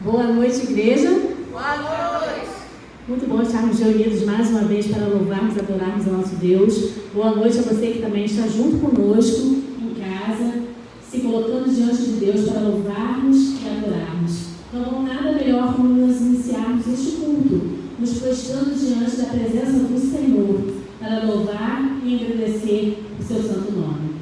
Boa noite, igreja. Boa noite. Muito bom estarmos reunidos mais uma vez para louvarmos e adorarmos o nosso Deus. Boa noite a você que também está junto conosco em casa, se colocando diante de Deus para louvarmos e adorarmos. Então, nada melhor como nós iniciarmos este culto nos prostrando diante da presença do Senhor, para louvar e engrandecer o seu santo nome.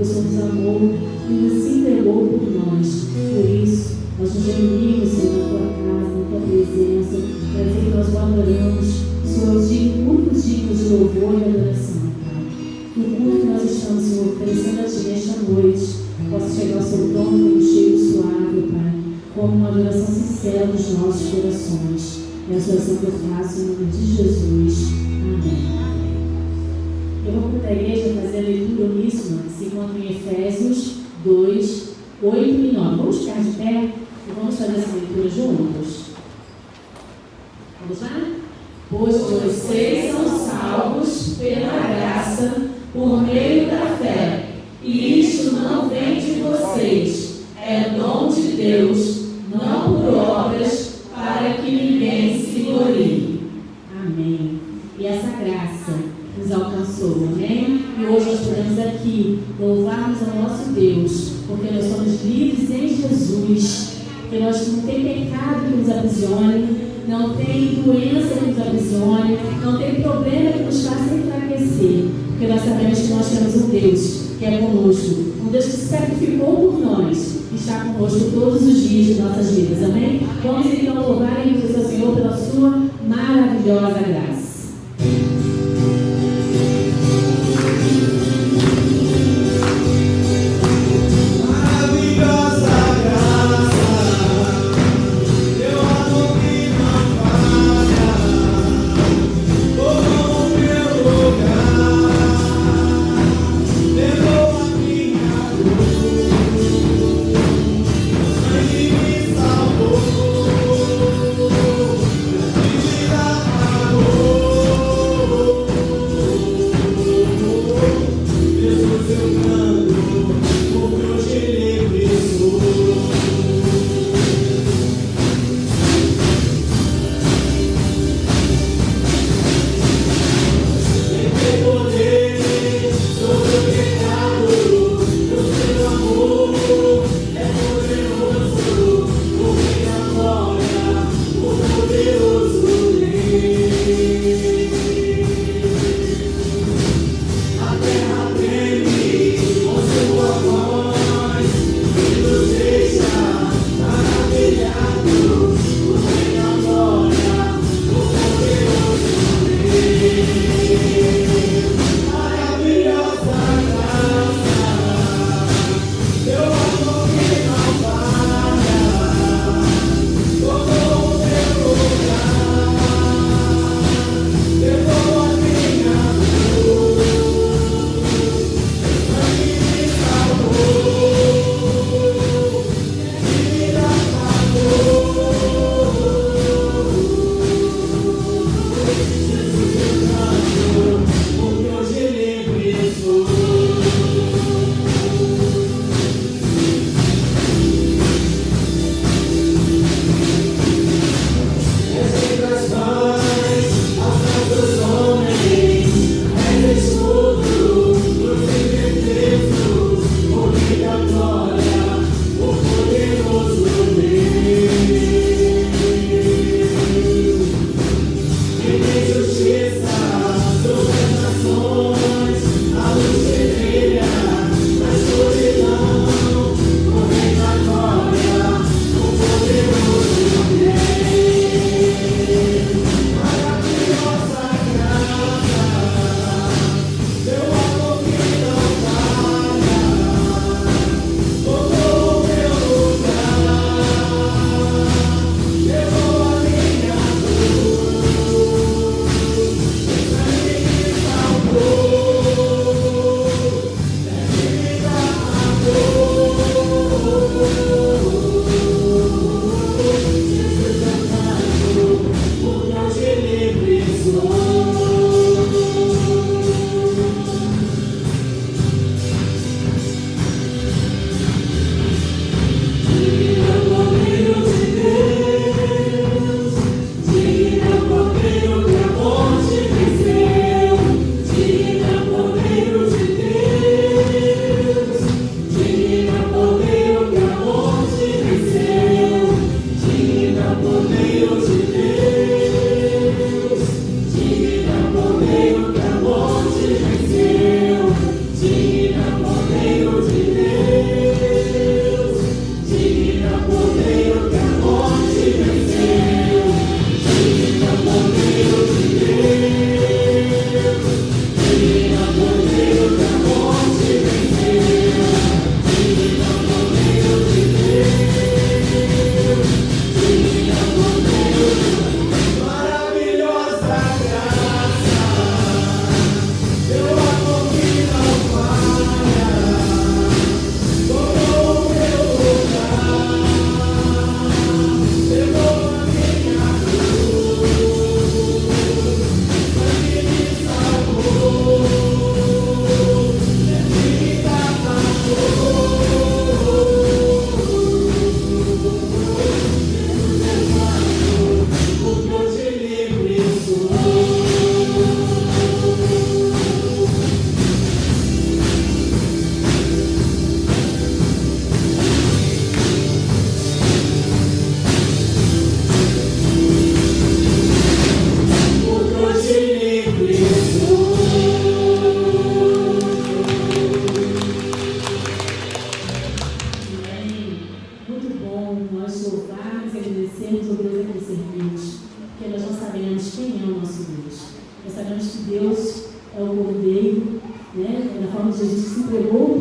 o Senhor nos amou e nos entregou por nós. Por isso, nós nos reunimos, Senhor, na tua casa, na tua presença, para dizer que nós o adoramos. O Senhor é muito digno de louvor e adoração, Pai. No culto que nós estamos, Senhor, oferecendo a Ti nesta noite, possa chegar ao seu trono como um cheiro suave, Pai, como uma adoração sincera nos nossos corações. É a oração que eu faço em nome de Jesus. Amém. Eu vou para a igreja fazer a leitura uníssona, que se encontra em Efésios 2, 8 e 9. Vamos ficar de pé e vamos fazer essa leitura juntos. Vamos lá? Pois vocês são salvos pela graça, por meio da fé. E isto não vem de vocês, é dom de Deus, não por obras, para que ninguém se glorie. Amém. E essa graça nos alcançou, amém? E hoje nós podemos aqui louvarmos ao nosso Deus, porque nós somos livres em Jesus, porque nós não tem pecado que nos aprisione, não tem doença que nos aprisione, não tem problema que nos faça enfraquecer, porque nós sabemos que nós temos um Deus que é conosco, um Deus que se sacrificou por nós, que está conosco todos os dias de nossas vidas, amém? Vamos então louvar e agradecer ao Senhor pela sua maravilhosa graça. Oh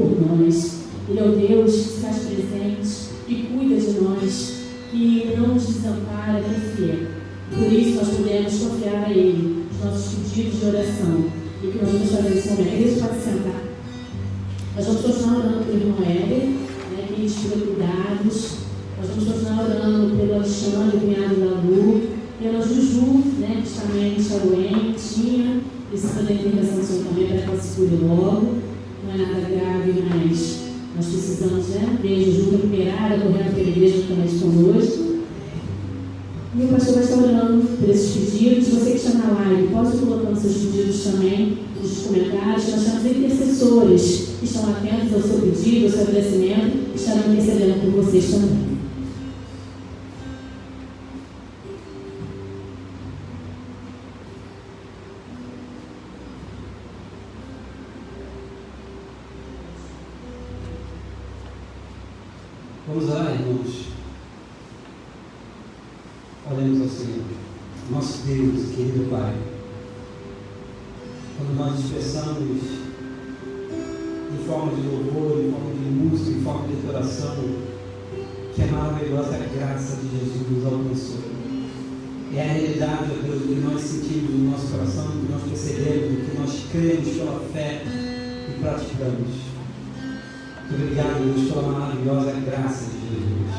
por nós. Ele é o Deus que se faz presente, que cuida de nós, que não nos desampara, que é fiel. Por isso nós podemos confiar a Ele, os nossos pedidos de oração. E o que nós vamos fazer nesse momento? A igreja pode sentar. Nós vamos continuar orando pelo irmão Éder, né, que inspira cuidados. Nós vamos continuar orando pelo Alexandre, cunhado da Lu, pela Juju, né, que também está doentinha, precisa da intervenção do Senhor também para que ela se cure logo. Não é nada grave, mas nós precisamos, né, ver Juju recuperada, correndo pela igreja também conosco. E o pastor vai estar orando por esses pedidos. Você que está na live, pode ir colocando seus pedidos também nos comentários. Nós temos intercessores que estão atentos ao seu pedido, ao seu agradecimento, estarão intercedendo por vocês também. Vamos orar, irmãos. Oremos ao Senhor. Nosso Deus, querido Pai, quando nós expressamos em forma de louvor, em forma de música, em forma de adoração, que a maravilhosa graça de Jesus nos alcançou. É a realidade, ó Deus, que nós sentimos no nosso coração, que nós percebemos, que nós cremos pela fé e praticamos. Muito obrigado, Deus, pela maravilhosa graça de Jesus.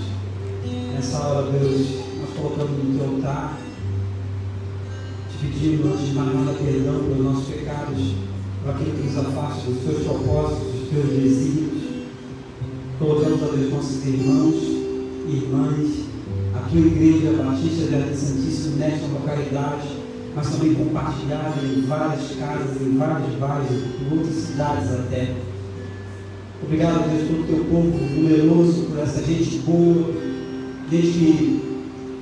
Nessa hora, Deus, nós colocamos no teu altar, te pedimos antes de mais nada perdão pelos nossos pecados, por aquilo que nos afasta dos teus propósitos, dos teus desígnios. Colocamos, ó Deus, nossos irmãos e irmãs, a tua igreja Batista Jardim Santíssimo nesta localidade, mas também compartilhada em várias casas, em vários bairros, em outras cidades até. Obrigado, Deus, pelo teu povo numeroso, por essa gente boa, gente que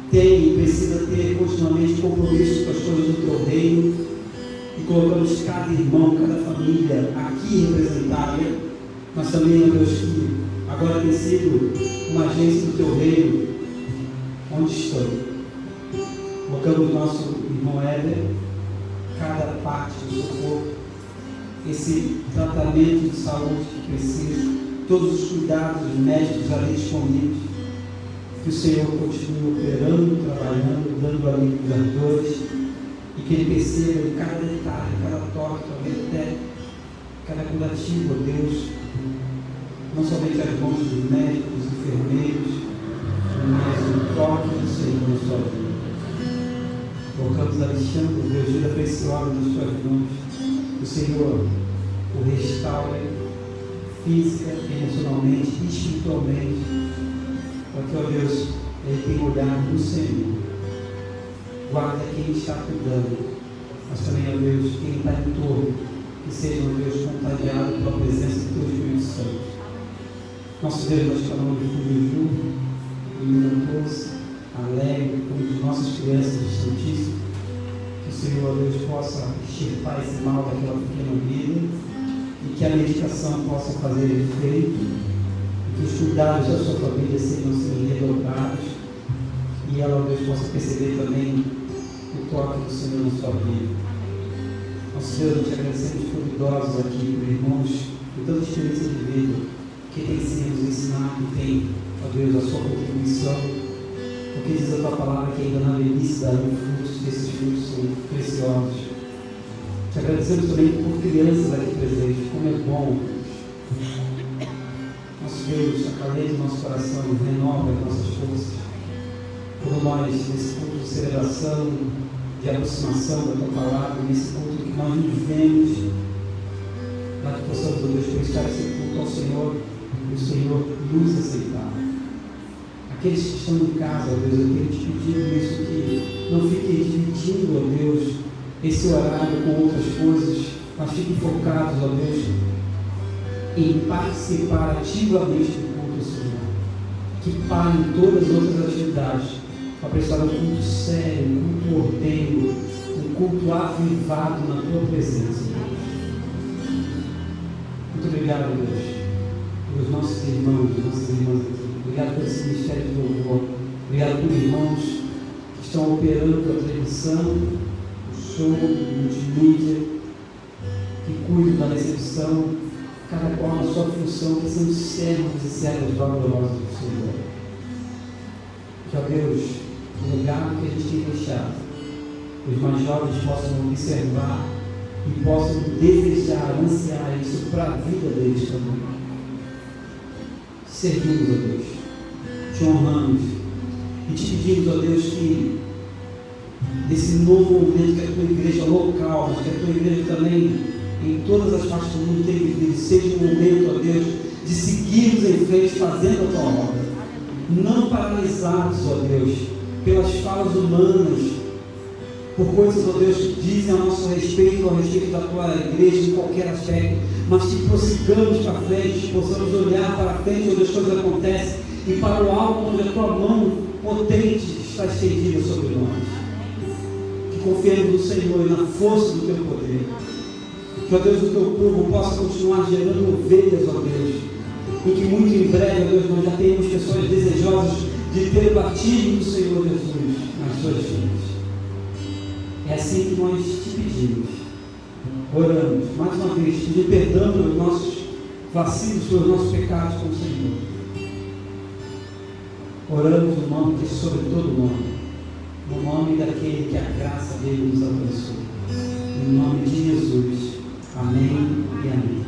tem e precisa ter continuamente compromisso com as coisas do teu reino, e colocamos cada irmão, cada família aqui representada, mas também, ó Deus, que agora tem sido uma agência do teu reino, onde estou. Colocamos nosso irmão Éder, cada parte do seu corpo, esse tratamento de saúde que precisa, todos os cuidados médicos ali disponíveis, que o Senhor continue operando, trabalhando, dando alívio das dores, e que Ele perceba em cada detalhe, cada toque, talvez até cada curativo, ó Deus, não somente as mãos dos médicos, dos enfermeiros, mas o toque do Senhor na sua vida. Colocamos Alexandre, Deus, vida preciosa nas suas mãos. O Senhor o restaure física, emocionalmente, espiritualmente, para que, ó Deus, Ele tenha olhado no Senhor. Guarda quem está cuidando, mas também, ó Deus, quem está em torno, que seja, ó Deus, contagiado pela presença do Teu Espírito Santo. Nosso Deus, nós chamamos de Juju, menina doce, alegre, como de nossas crianças santíssimas. Que o Senhor, ó Deus, possa extirpar esse mal daquela pequena vida e que a medicação possa fazer efeito e que os cuidados da sua família sejam redobrados e ela, ó Deus, possa perceber também o toque do Senhor na sua vida. Nosso Deus, nós te agradecemos por idosos aqui, por irmãos de tanta experiência de vida que tem sido nos ensinar, que tem, ó Deus, a sua contribuição, porque diz a tua palavra que ainda na velhice darão frutos, e esses frutos são preciosos. Te agradecemos também por crianças aqui presentes, como é bom. Nosso Deus, acalente o nosso coração, renova as nossas forças. Por nós, nesse culto de celebração, de aproximação da tua palavra, nesse culto que nós nos vemos, para que possamos, ó Deus, prestar esse culto ao Senhor e o Senhor nos aceitar. Aqueles que estão em casa, ó Deus, eu tenho te pedido isso, que não fiquem dividindo, ó Deus, esse horário com outras coisas, mas fiquem focados, ó Deus, em participar ativamente do culto, Senhor. Que parem todas as outras atividades para prestar um culto sério, um culto ordeiro, um culto avivado na tua presença. Muito obrigado, Deus, pelos nossos irmãos e nossas irmãs aqui. Obrigado por esse ministério de louvor. Obrigado por irmãos que estão operando a transmissão, o show, o multimídia, que cuidam da recepção, cada qual na sua função, que são servos e servas valorosos do Senhor. Que, ó Deus, o legado que a gente tem deixado, os mais jovens possam observar e possam desejar, ansiar isso para a vida deles também. Servimos, ó Deus, te honramos e te pedimos, ó Deus, que desse novo momento que a tua igreja local, mas que a tua igreja também em todas as partes do mundo tem vivido, seja um momento, ó Deus, de seguirmos em frente fazendo a tua obra, não paralisados, ó Deus, pelas falas humanas, por coisas, ó Deus, que dizem a nosso respeito, ao respeito da tua igreja em qualquer aspecto, mas que prossigamos para frente, que possamos olhar para frente onde as coisas acontecem e para o alto onde a tua mão potente está estendida sobre nós. Que confiemos no Senhor e na força do teu poder. Que, ó Deus, o teu povo possa continuar gerando ovelhas, ó Deus, e que muito em breve, ó Deus, nós já tenhamos pessoas desejosas de ter o batismo do Senhor Jesus nas suas vidas. É assim que nós te pedimos, oramos, mais uma vez, pedindo perdão pelos nossos vacilos, pelos nossos pecados com o Senhor. Oramos no nome que é sobre todo nome, no nome daquele que a graça dele nos alcançou. Em nome de Jesus. Amém e amém.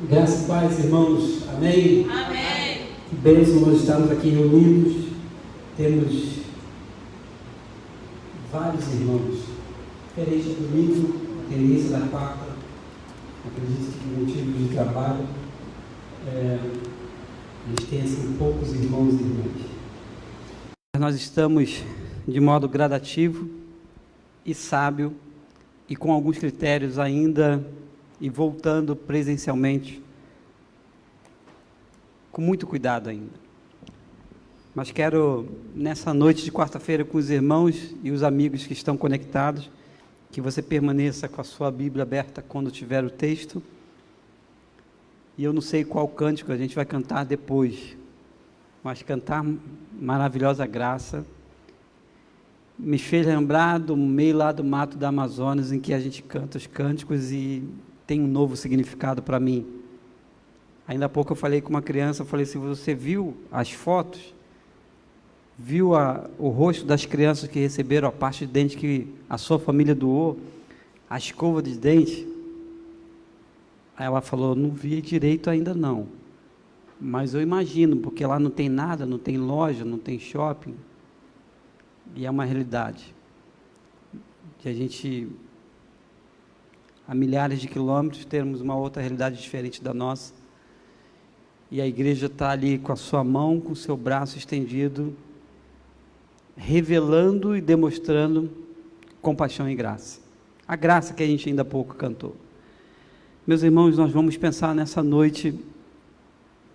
Graça e paz, irmãos. Amém? Amém. Que bênção nós estarmos aqui reunidos. Temos vários irmãos. Diferente do domingo, a tendência da quarta, acredito que por motivo de trabalho, a gente tem assim poucos irmãos e irmãs. Nós estamos de modo gradativo e sábio e com alguns critérios ainda e voltando presencialmente com muito cuidado ainda. Mas quero, nessa noite de quarta-feira, com os irmãos e os amigos que estão conectados, que você permaneça com a sua Bíblia aberta quando tiver o texto. E eu não sei qual cântico a gente vai cantar depois, mas cantar Maravilhosa Graça me fez lembrar do meio lá do mato da Amazonas, em que a gente canta os cânticos e tem um novo significado para mim. Ainda há pouco eu falei com uma criança, eu falei assim, você viu as fotos? Viu o rosto das crianças que receberam a parte de dente que a sua família doou? A escova de dente? Aí ela falou, não vi direito ainda não. Mas eu imagino, porque lá não tem nada, não tem loja, não tem shopping. E é uma realidade. Que a gente, a milhares de quilômetros, temos uma outra realidade diferente da nossa. E a igreja está ali com a sua mão, com o seu braço estendido, revelando e demonstrando compaixão e graça. A graça que a gente ainda há pouco cantou. Meus irmãos, nós vamos pensar nessa noite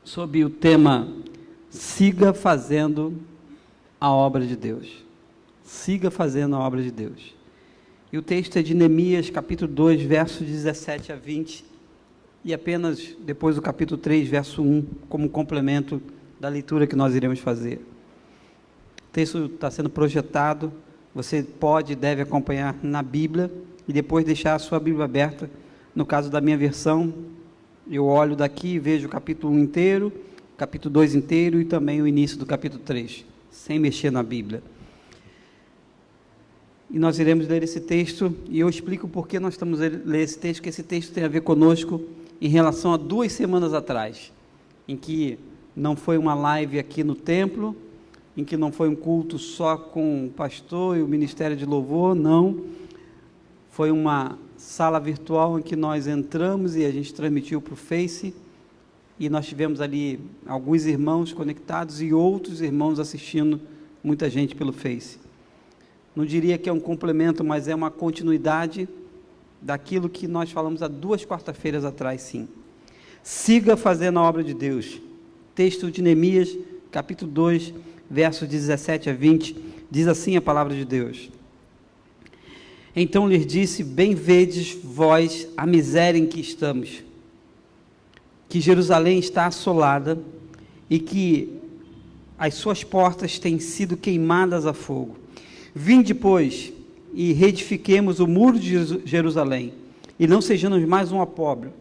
sobre o tema siga fazendo a obra de Deus. Siga fazendo a obra de Deus. E o texto é de Neemias, capítulo 2, versos 17 a 20, e apenas depois do capítulo 3, verso 1, como complemento da leitura que nós iremos fazer. O texto está sendo projetado, você pode e deve acompanhar na Bíblia, e depois deixar a sua Bíblia aberta. No caso da minha versão, eu olho daqui e vejo o capítulo 1 inteiro, capítulo 2 inteiro e também o início do capítulo 3, sem mexer na Bíblia. E nós iremos ler esse texto, e eu explico por que nós estamos lendo esse texto, que esse texto tem a ver conosco em relação a 2 semanas atrás, em que não foi uma live aqui no templo, em que não foi um culto só com o pastor e o ministério de louvor, não, foi uma sala virtual em que nós entramos e a gente transmitiu para o Face, e nós tivemos ali alguns irmãos conectados e outros irmãos assistindo, muita gente pelo Face. Não diria que é um complemento, mas é uma continuidade daquilo que nós falamos há 2 quarta-feiras atrás, sim. Siga fazendo a obra de Deus. Texto de Neemias, capítulo 2, versos 17 a 20, diz assim a palavra de Deus. Então lhes disse, bem vedes vós a miséria em que estamos, que Jerusalém está assolada e que as suas portas têm sido queimadas a fogo. Vinde, pois, e reedifiquemos o muro de Jerusalém, e não sejamos mais um opróbrio.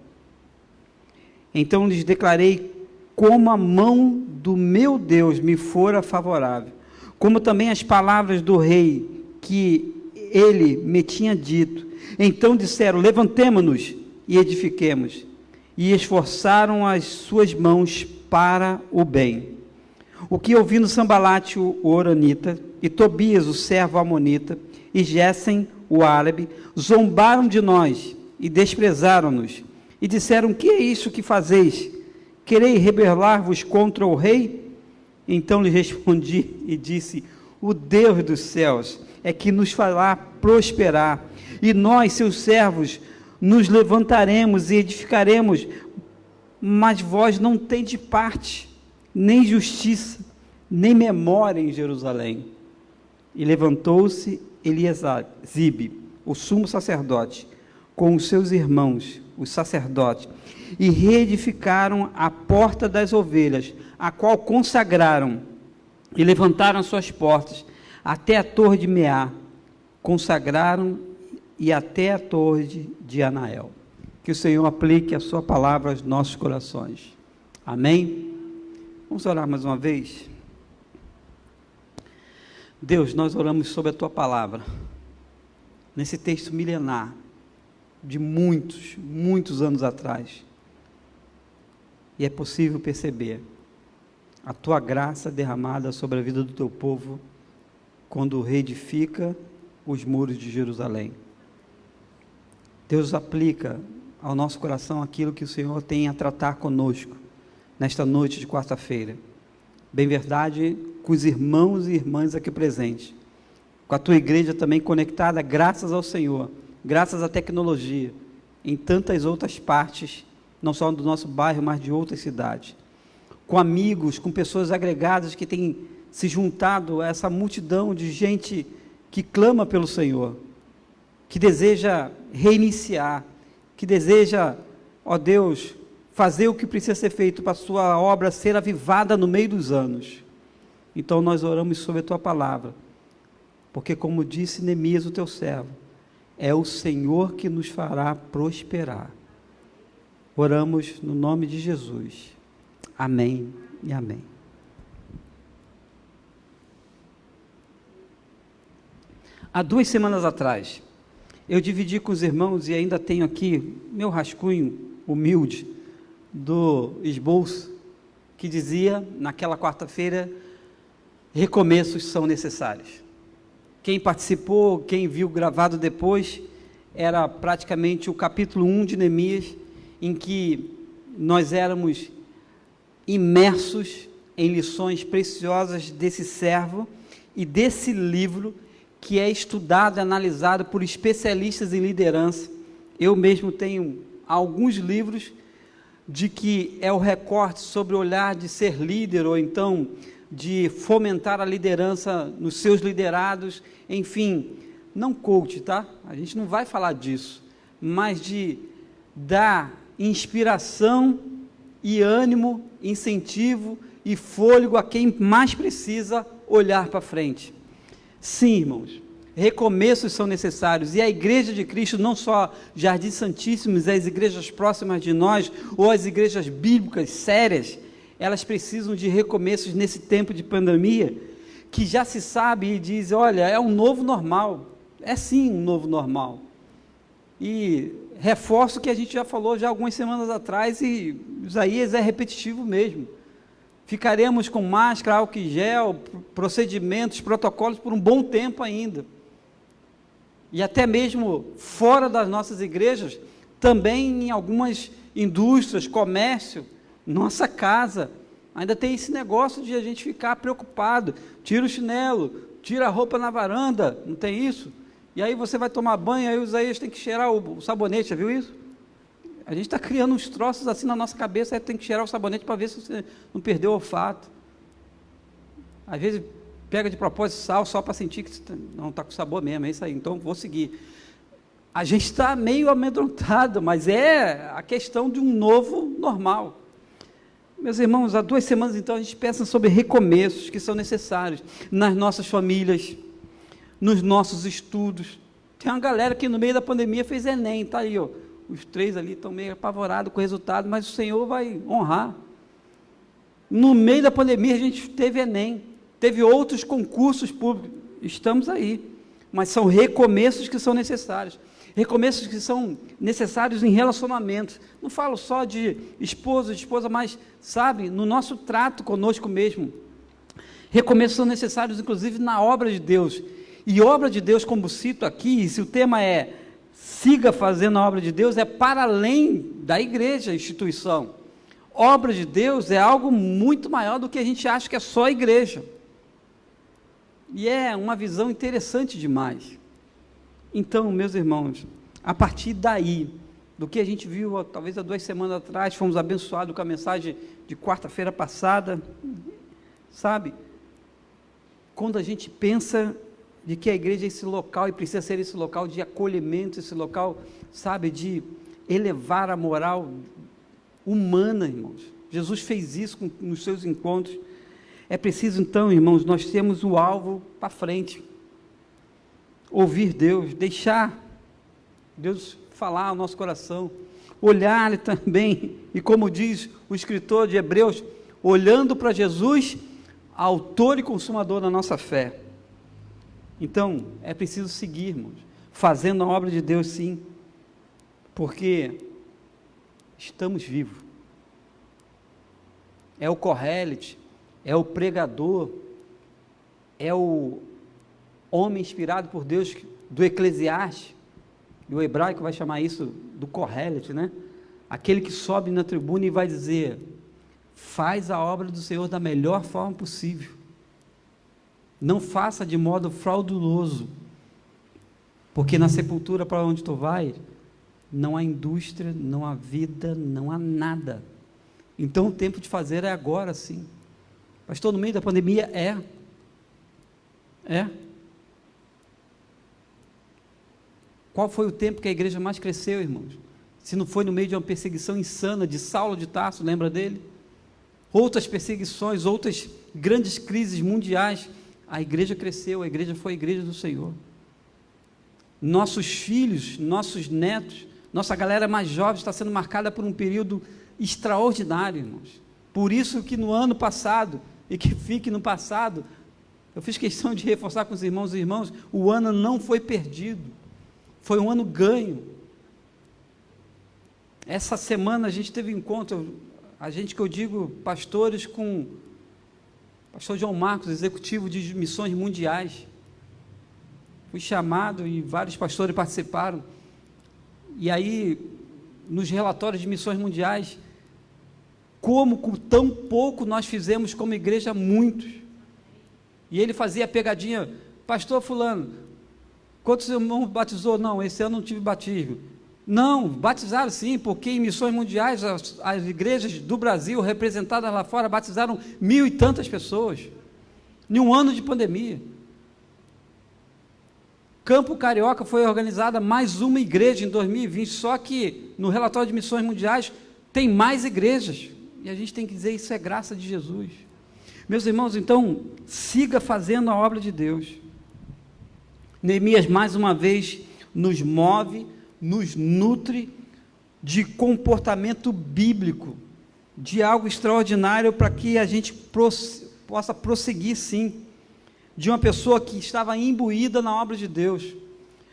Então lhes declarei como a mão do meu Deus me fora favorável, como também as palavras do rei que ele me tinha dito. Então disseram, levantemo-nos e edifiquemos, e esforçaram as suas mãos para o bem. O que ouvindo Sambalate, o horonita, e Tobias, o servo amonita, e Gésem, o árabe, zombaram de nós e desprezaram-nos, e disseram, que é isso que fazeis? Quereis rebelar-vos contra o rei? Então lhe respondi e disse, o Deus dos céus é que nos fará prosperar, e nós, seus servos, nos levantaremos e edificaremos, mas vós não tendes parte, nem justiça, nem memória em Jerusalém. E levantou-se Eliasibe, o sumo sacerdote, com os seus irmãos, os sacerdotes, e reedificaram a porta das ovelhas, a qual consagraram, e levantaram suas portas, até a torre de Meá, consagraram, e até a torre de Anael. Que o Senhor aplique a sua palavra aos nossos corações. Amém? Vamos orar mais uma vez? Deus, nós oramos sobre a tua palavra, nesse texto milenar, de muitos, muitos anos atrás, e é possível perceber a tua graça derramada sobre a vida do teu povo, quando reedifica os muros de Jerusalém. Deus aplica ao nosso coração aquilo que o Senhor tem a tratar conosco, nesta noite de quarta-feira. Bem verdade, com os irmãos e irmãs aqui presentes, com a tua igreja também conectada, graças ao Senhor, graças à tecnologia, em tantas outras partes, não só do nosso bairro, mas de outras cidades, com amigos, com pessoas agregadas que têm se juntado a essa multidão de gente que clama pelo Senhor, que deseja reiniciar, que deseja, ó Deus, fazer o que precisa ser feito para a sua obra ser avivada no meio dos anos. Então nós oramos sobre a tua palavra, porque como disse Neemias, o teu servo, é o Senhor que nos fará prosperar. Oramos no nome de Jesus. Amém e amém. Há 2 semanas atrás, eu dividi com os irmãos, e ainda tenho aqui meu rascunho humilde do esboço, que dizia, naquela quarta-feira, recomeços são necessários. Quem participou, quem viu gravado depois, era praticamente o capítulo 1 de Neemias, em que nós éramos imersos em lições preciosas desse servo e desse livro que é estudado e analisado por especialistas em liderança. Eu mesmo tenho alguns livros de que é o recorte sobre o olhar de ser líder, ou então de fomentar a liderança nos seus liderados, enfim, não coach, tá? A gente não vai falar disso, mas de dar inspiração e ânimo, incentivo e fôlego a quem mais precisa olhar para frente. Sim, irmãos, recomeços são necessários, e a igreja de Cristo, não só Jardim Santíssimos, as igrejas próximas de nós, ou as igrejas bíblicas sérias, elas precisam de recomeços nesse tempo de pandemia, que já se sabe e diz, olha, é um novo normal, é sim um novo normal, e reforço o que a gente já falou já algumas semanas atrás, e Isaías é repetitivo mesmo. Ficaremos com máscara, álcool em gel, procedimentos, protocolos por um bom tempo ainda. E até mesmo fora das nossas igrejas, também em algumas indústrias, comércio, nossa casa, ainda tem esse negócio de a gente ficar preocupado. Tira o chinelo, tira a roupa na varanda, não tem isso? E aí você vai tomar banho, aí o Isaías tem que cheirar o sabonete, já viu isso? A gente está criando uns troços assim na nossa cabeça, aí tem que cheirar o sabonete para ver se você não perdeu o olfato. Às vezes pega de propósito sal só para sentir que não está com sabor mesmo, é isso aí, então vou seguir. A gente está meio amedrontado, mas é a questão de um novo normal. Meus irmãos, há 2 semanas então a gente pensa sobre recomeços que são necessários nas nossas famílias, nos nossos estudos. Tem uma galera que no meio da pandemia fez Enem, está aí, ó. Os 3 ali estão meio apavorados com o resultado, mas o Senhor vai honrar. No meio da pandemia a gente teve Enem, teve outros concursos públicos, estamos aí, mas são recomeços que são necessários, recomeços que são necessários em relacionamentos. Não falo só de esposa, mas, sabe, no nosso trato conosco mesmo. Recomeços são necessários, inclusive, na obra de Deus. E obra de Deus, como cito aqui, se o tema é siga fazendo a obra de Deus, é para além da igreja, instituição. Obra de Deus é algo muito maior do que a gente acha que é só a igreja. E é uma visão interessante demais. Então, meus irmãos, a partir daí, do que a gente viu, talvez há 2 semanas atrás, fomos abençoados com a mensagem de quarta-feira passada, sabe? Quando a gente pensa de que a igreja é esse local, e precisa ser esse local de acolhimento, esse local, sabe, de elevar a moral humana, irmãos. Jesus fez isso nos seus encontros. É preciso então, irmãos, nós temos o alvo para frente, ouvir Deus, deixar Deus falar ao nosso coração, olhar também, e como diz o escritor de Hebreus, olhando para Jesus, autor e consumador da nossa fé. Então, é preciso seguirmos, fazendo a obra de Deus, sim, porque estamos vivos. é o Kohelet, é o pregador, é o homem inspirado por Deus do Eclesiastes, e o hebraico vai chamar isso do Kohelet, né? Aquele que sobe na tribuna e vai dizer: faz a obra do Senhor da melhor forma possível, não faça de modo frauduloso, porque na sepultura para onde tu vai, não há indústria, não há vida, não há nada. Então o tempo de fazer é agora, sim. Pastor, no meio da pandemia é. Qual foi o tempo que a igreja mais cresceu, irmãos? Se não foi no meio de uma perseguição insana de Saulo de Tarso, lembra dele? Outras perseguições, outras grandes crises mundiais, a igreja cresceu, a igreja foi a igreja do Senhor. Nossos filhos, nossos netos, nossa galera mais jovem está sendo marcada por um período extraordinário, irmãos. Por isso que no ano passado, e que fique no passado, eu fiz questão de reforçar com os irmãos e irmãs, o ano não foi perdido, foi um ano ganho. Essa semana a gente teve encontro, a gente que eu digo, pastores, com o pastor João Marcos, executivo de missões mundiais. Fui chamado e vários pastores participaram. E aí, nos relatórios de missões mundiais, como com tão pouco nós fizemos como igreja, muitos. E ele fazia a pegadinha: pastor fulano, quantos irmãos batizou? Não, esse ano não tive batismo. Não, batizaram sim, porque em missões mundiais, as igrejas do Brasil, representadas lá fora, batizaram 1.000 e tantas pessoas, em um ano de pandemia. Campo Carioca foi organizada mais uma igreja em 2020, só que no relatório de missões mundiais tem mais igrejas, e a gente tem que dizer: isso é graça de Jesus. Meus irmãos, então, siga fazendo a obra de Deus. Neemias, mais uma vez, nos move, nos nutre de comportamento bíblico, de algo extraordinário para que a gente possa prosseguir, sim, de uma pessoa que estava imbuída na obra de Deus,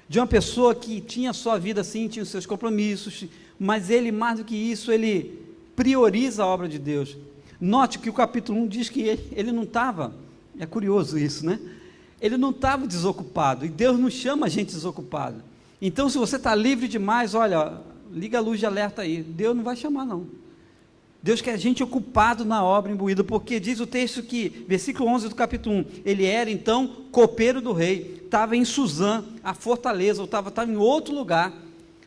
de uma pessoa que tinha sua vida, sim, tinha os seus compromissos, mas ele, mais do que isso, ele prioriza a obra de Deus. Note que o capítulo 1 diz que ele não estava, é curioso isso, né? Ele não estava desocupado, e Deus não chama a gente desocupado. Então, se você está livre demais, olha, liga a luz de alerta aí, Deus não vai chamar, não. Deus quer a gente ocupado na obra, imbuído, porque diz o texto que, versículo 11 do capítulo 1, ele era então copeiro do rei, estava em Suzã, a fortaleza, ou estava em outro lugar,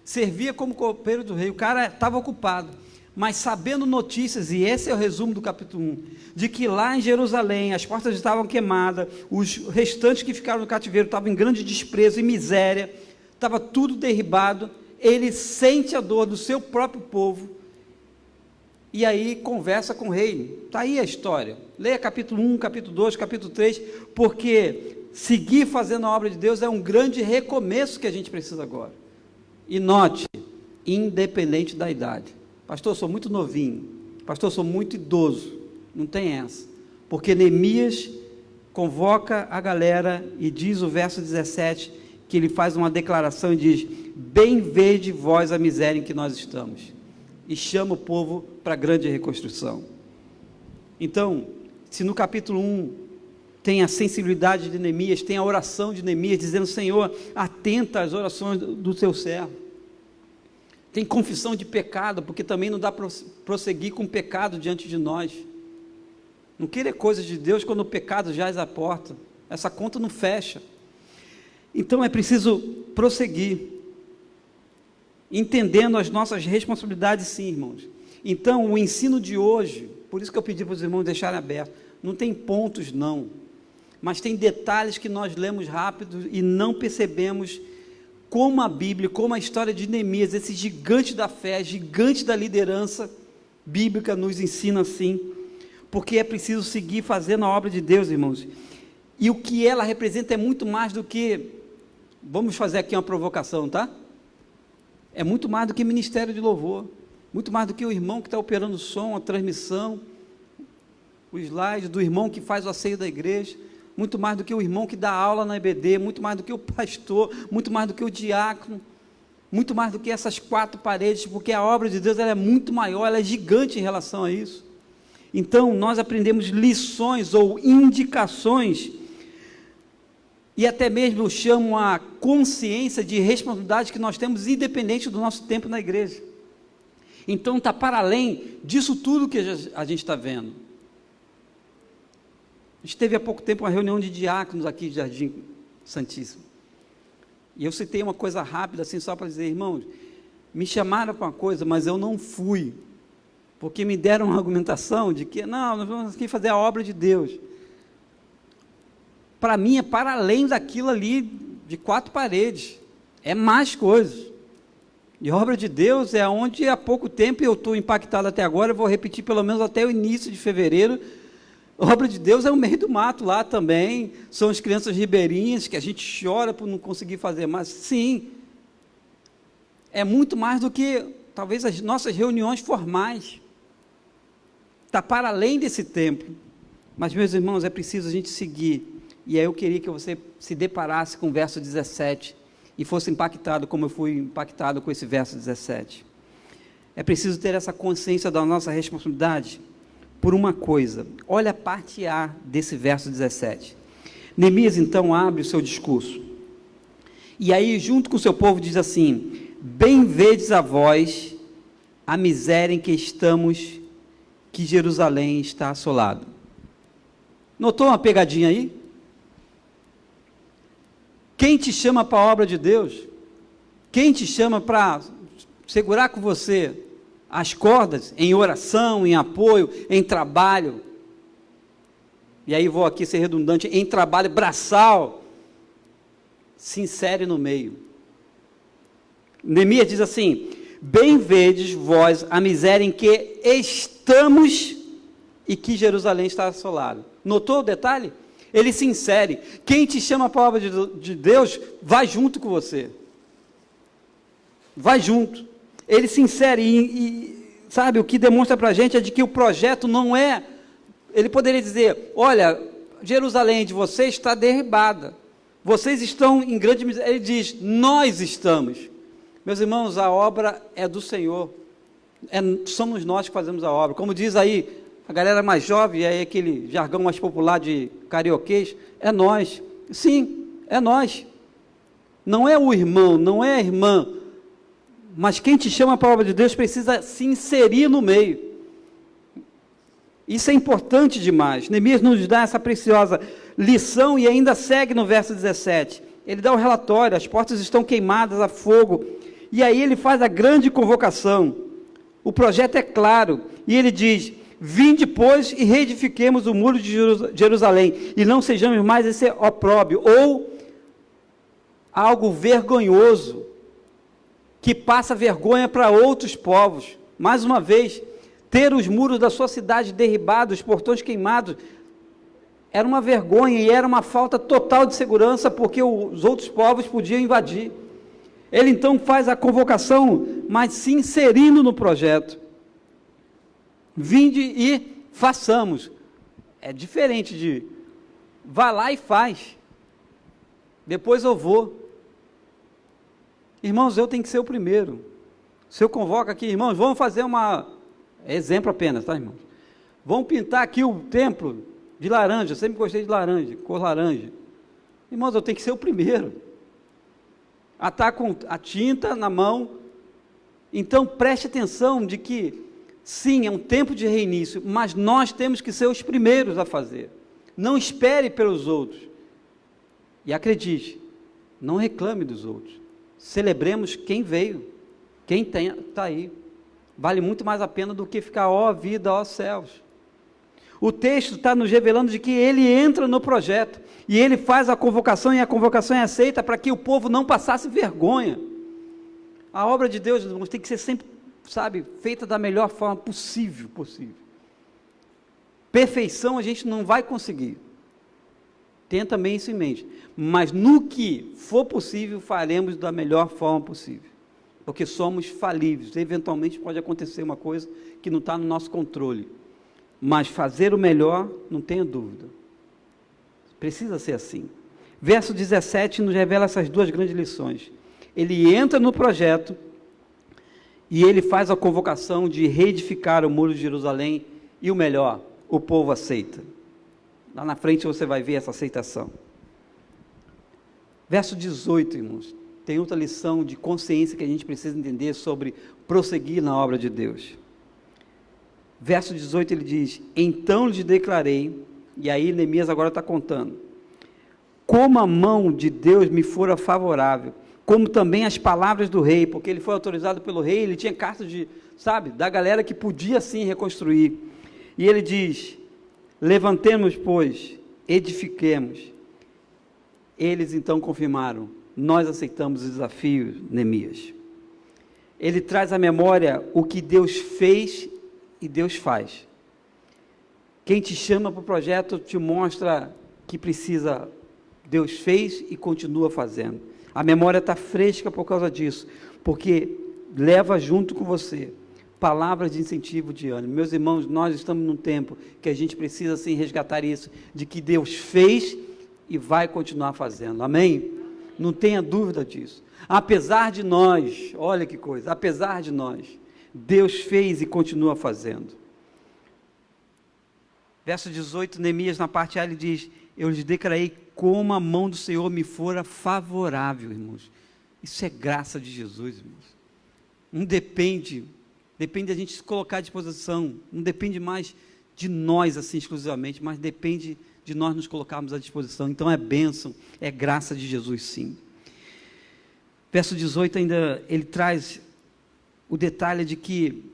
servia como copeiro do rei, o cara estava ocupado, mas sabendo notícias, e esse é o resumo do capítulo 1, de que lá em Jerusalém as portas estavam queimadas, os restantes que ficaram no cativeiro estavam em grande desprezo e miséria, estava tudo derribado, ele sente a dor do seu próprio povo, e aí conversa com o rei. Está aí a história, leia capítulo 1, capítulo 2, capítulo 3, porque seguir fazendo a obra de Deus é um grande recomeço que a gente precisa agora. E note, independente da idade, pastor, sou muito novinho, pastor, sou muito idoso, não tem essa, porque Neemias convoca a galera e diz o verso 17, que ele faz uma declaração e diz: bem vede vós a miséria em que nós estamos, e chama o povo para a grande reconstrução. Então, se no capítulo 1 tem a sensibilidade de Neemias, tem a oração de Neemias, dizendo: Senhor, atenta às orações do teu servo, tem confissão de pecado, porque também não dá para prosseguir com pecado diante de nós, não querer coisas de Deus quando o pecado jaz à porta, essa conta não fecha. Então é preciso prosseguir, entendendo as nossas responsabilidades, sim, irmãos. Então o ensino de hoje, por isso que eu pedi para os irmãos deixarem aberto, não tem pontos não, mas tem detalhes que nós lemos rápido e não percebemos como a Bíblia, como a história de Neemias, esse gigante da fé, gigante da liderança bíblica, nos ensina assim, porque é preciso seguir fazendo a obra de Deus, irmãos, e o que ela representa é muito mais do que, vamos fazer aqui uma provocação, tá? É muito mais do que ministério de louvor, muito mais do que o irmão que está operando o som, a transmissão, o slide, do irmão que faz o asseio da igreja, muito mais do que o irmão que dá aula na EBD, muito mais do que o pastor, muito mais do que o diácono, muito mais do que essas quatro paredes, porque a obra de Deus ela é muito maior, ela é gigante em relação a isso. Então, nós aprendemos lições ou indicações, e até mesmo eu chamo a consciência de responsabilidade que nós temos, independente do nosso tempo na igreja. Então, está para além disso tudo que a gente está vendo. A gente teve há pouco tempo uma reunião de diáconos aqui de Jardim Santíssimo. E eu citei uma coisa rápida, assim, só para dizer, irmãos, me chamaram para uma coisa, mas eu não fui, porque me deram uma argumentação de que, não, nós vamos aqui fazer a obra de Deus. Para mim é para além daquilo ali, de 4 paredes, é mais coisas. E a obra de Deus é onde há pouco tempo, eu estou impactado até agora, eu vou repetir pelo menos até o início de fevereiro, a obra de Deus é o meio do mato lá também, são as crianças ribeirinhas, que a gente chora por não conseguir fazer mais. Sim, é muito mais do que, talvez, as nossas reuniões formais. Está para além desse tempo. Mas, meus irmãos, é preciso a gente seguir. E aí eu queria que você se deparasse com o verso 17 e fosse impactado como eu fui impactado com esse verso 17. É preciso ter essa consciência da nossa responsabilidade por uma coisa. Olha a parte A desse verso 17. Neemias, então, abre o seu discurso. E aí, junto com o seu povo, diz assim: bem vedes a vós a miséria em que estamos, que Jerusalém está assolado. Notou uma pegadinha aí? Quem te chama para a obra de Deus? Quem te chama para segurar com você as cordas em oração, em apoio, em trabalho? E aí vou aqui ser redundante, em trabalho braçal, se insere no meio. Neemias diz assim: bem vedes vós a miséria em que estamos e que Jerusalém está assolado. Notou o detalhe? Ele se insere. Quem te chama para a obra de Deus, vai junto com você. Vai junto. Ele se insere e sabe, o que demonstra para a gente é de que o projeto não é, ele poderia dizer, olha, Jerusalém de vocês está derribada, vocês estão em grande miséria. Ele diz, nós estamos. Meus irmãos, a obra é do Senhor, somos nós que fazemos a obra, como diz aí, a galera mais jovem, aí aquele jargão mais popular de carioquês, é nós, sim, é nós, não é o irmão, não é a irmã, mas quem te chama para a obra de Deus precisa se inserir no meio. Isso é importante demais. Neemias nos dá essa preciosa lição e ainda segue no verso 17. Ele dá o relatório, as portas estão queimadas a fogo, e aí ele faz a grande convocação. O projeto é claro, e ele diz: vinde, pois, e reedifiquemos o muro de Jerusalém, e não sejamos mais esse opróbrio, ou algo vergonhoso, que passa vergonha para outros povos. Mais uma vez, ter os muros da sua cidade derribados, os portões queimados, era uma vergonha e era uma falta total de segurança, porque os outros povos podiam invadir. Ele então faz a convocação, mas se inserindo no projeto. Vinde e façamos. É diferente de, vá lá e faz, depois eu vou. Irmãos, eu tenho que ser o primeiro. Se eu convoco aqui, irmãos, vamos fazer exemplo apenas, tá, irmãos? Vamos pintar aqui o templo de laranja, eu sempre gostei de laranja, cor laranja. Irmãos, eu tenho que ser o primeiro a estar com a tinta na mão. Então, preste atenção de que, sim, é um tempo de reinício, mas nós temos que ser os primeiros a fazer. Não espere pelos outros. E acredite, não reclame dos outros. Celebremos quem veio, quem está aí. Vale muito mais a pena do que ficar, ó vida, ó céus. O texto está nos revelando de que ele entra no projeto, e ele faz a convocação, e a convocação é aceita para que o povo não passasse vergonha. A obra de Deus, irmãos, tem que ser sempre, sabe, feita da melhor forma possível. Perfeição a gente não vai conseguir. Tenha também isso em mente. Mas no que for possível, faremos da melhor forma possível. Porque somos falíveis. Eventualmente pode acontecer uma coisa que não está no nosso controle. Mas fazer o melhor, não tenha dúvida. Precisa ser assim. Verso 17 nos revela essas duas grandes lições. Ele entra no projeto e ele faz a convocação de reedificar o muro de Jerusalém E o melhor, o povo aceita. Lá na frente você vai ver essa aceitação. Verso 18, irmãos, tem outra lição de consciência que a gente precisa entender sobre prosseguir na obra de Deus. Verso 18 ele diz: então lhes declarei, e aí Neemias agora está contando, como a mão de Deus me fora favorável, como também as palavras do rei, porque ele foi autorizado pelo rei, ele tinha cartas de, da galera que podia sim reconstruir, e ele diz: levantemos, pois, edifiquemos. Eles então confirmaram: nós aceitamos o desafio, Neemias. Ele traz à memória o que Deus fez e Deus faz. Quem te chama para o projeto te mostra que precisa, Deus fez e continua fazendo. A memória está fresca por causa disso, porque leva junto com você palavras de incentivo, de ânimo. Meus irmãos, nós estamos num tempo que a gente precisa sim resgatar isso, de que Deus fez e vai continuar fazendo, amém? Não tenha dúvida disso. Apesar de nós, olha que coisa, apesar de nós, Deus fez e continua fazendo. Verso 18, Neemias na parte A ele diz: eu lhes declarei como a mão do Senhor me fora favorável, irmãos. Isso é graça de Jesus, irmãos. Não depende da gente se colocar à disposição, não depende mais de nós assim exclusivamente, mas depende de nós nos colocarmos à disposição. Então é bênção, é graça de Jesus sim. Verso 18 ainda, ele traz o detalhe de que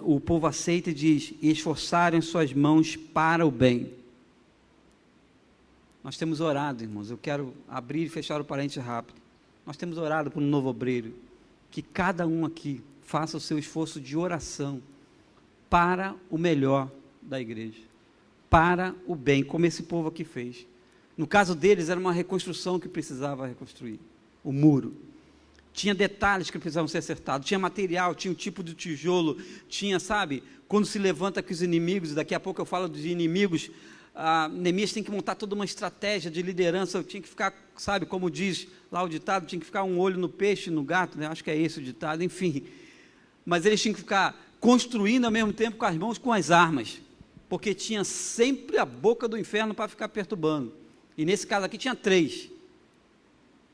o povo aceita e diz: e esforçarem suas mãos para o bem. Nós temos orado, irmãos, eu quero abrir e fechar o parênteses rápido. Nós temos orado por um novo obreiro, que cada um aqui faça o seu esforço de oração para o melhor da igreja, para o bem, como esse povo aqui fez. No caso deles, era uma reconstrução que precisava reconstruir, o muro. Tinha detalhes que precisavam ser acertados, tinha material, tinha o tipo de tijolo, tinha, quando se levanta com os inimigos, e daqui a pouco eu falo dos inimigos, Neemias tem que montar toda uma estratégia de liderança, tinha que ficar, como diz lá o ditado, tinha que ficar um olho no peixe, no gato, né? Acho que é esse o ditado, enfim, mas eles tinham que ficar construindo ao mesmo tempo com as mãos, com as armas, porque tinha sempre a boca do inferno para ficar perturbando, e nesse caso aqui tinha 3,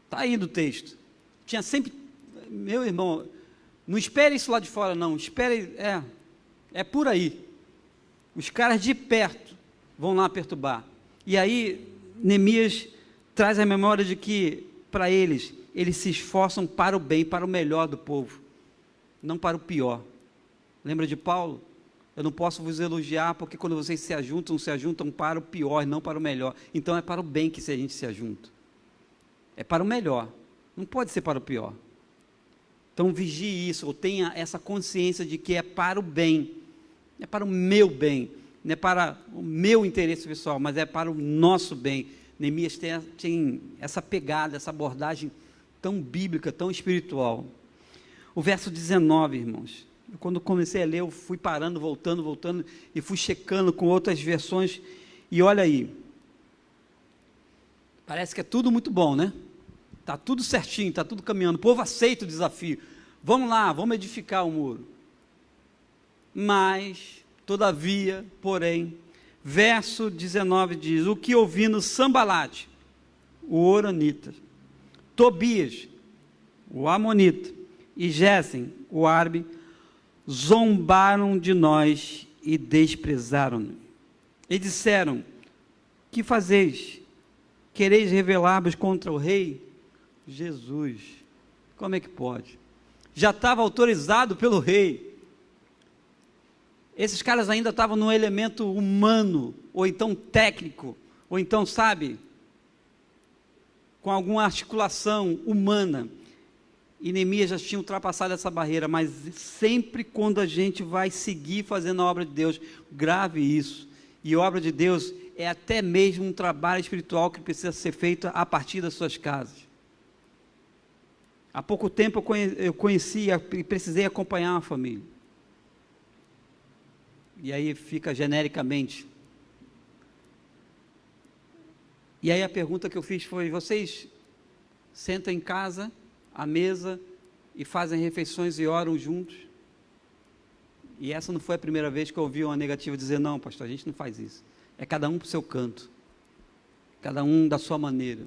está aí no texto, tinha sempre, meu irmão, não espere isso lá de fora não, espere, é por aí, os caras de perto vão lá perturbar, e aí Neemias traz a memória de que, para eles se esforçam para o bem, para o melhor do povo, não para o pior. Lembra de Paulo? Eu não posso vos elogiar, porque quando vocês se ajuntam para o pior, não para o melhor. Então é para o bem que a gente se ajunta, é para o melhor, não pode ser para o pior. Então vigie isso, ou tenha essa consciência de que é para o bem, é para o meu bem, não é para o meu interesse pessoal, mas é para o nosso bem. Neemias tem essa pegada, essa abordagem tão bíblica, tão espiritual. O verso 19, irmãos, quando comecei a ler, eu fui parando, voltando, e fui checando com outras versões, e olha aí, parece que é tudo muito bom, né? Está tudo certinho, está tudo caminhando, o povo aceita o desafio, vamos lá, vamos edificar o muro. Mas, todavia, porém, verso 19 diz: o que ouvindo Sambalate, o Horonita, Tobias, o Amonita, e Gésem, o árabe, zombaram de nós e desprezaram-nos. E disseram: que fazeis? Quereis rebelar-vos contra o rei? Jesus, como é que pode? Já estava autorizado pelo rei. Esses caras ainda estavam no elemento humano, ou então técnico, ou então, com alguma articulação humana. E Neemias já tinha ultrapassado essa barreira, mas sempre quando a gente vai seguir fazendo a obra de Deus, grave isso. E a obra de Deus é até mesmo um trabalho espiritual que precisa ser feito a partir das suas casas. Há pouco tempo eu conheci e precisei acompanhar uma família. E aí fica genericamente. E aí a pergunta que eu fiz foi: vocês sentam em casa, à mesa, e fazem refeições e oram juntos? E essa não foi a primeira vez que eu ouvi uma negativa dizer, não, pastor, a gente não faz isso. É cada um para o seu canto. Cada um da sua maneira.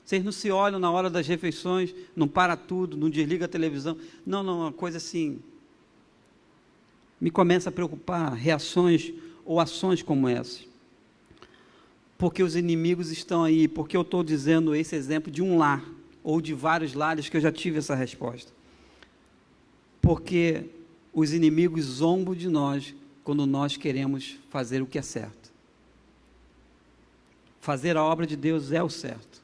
Vocês não se olham na hora das refeições, não para tudo, não desliga a televisão. Não, uma coisa assim. Me começa a preocupar reações ou ações como essas. Porque os inimigos estão aí, porque eu estou dizendo esse exemplo de um lar, ou de vários lares que eu já tive essa resposta. Porque os inimigos zombam de nós quando nós queremos fazer o que é certo. Fazer a obra de Deus é o certo.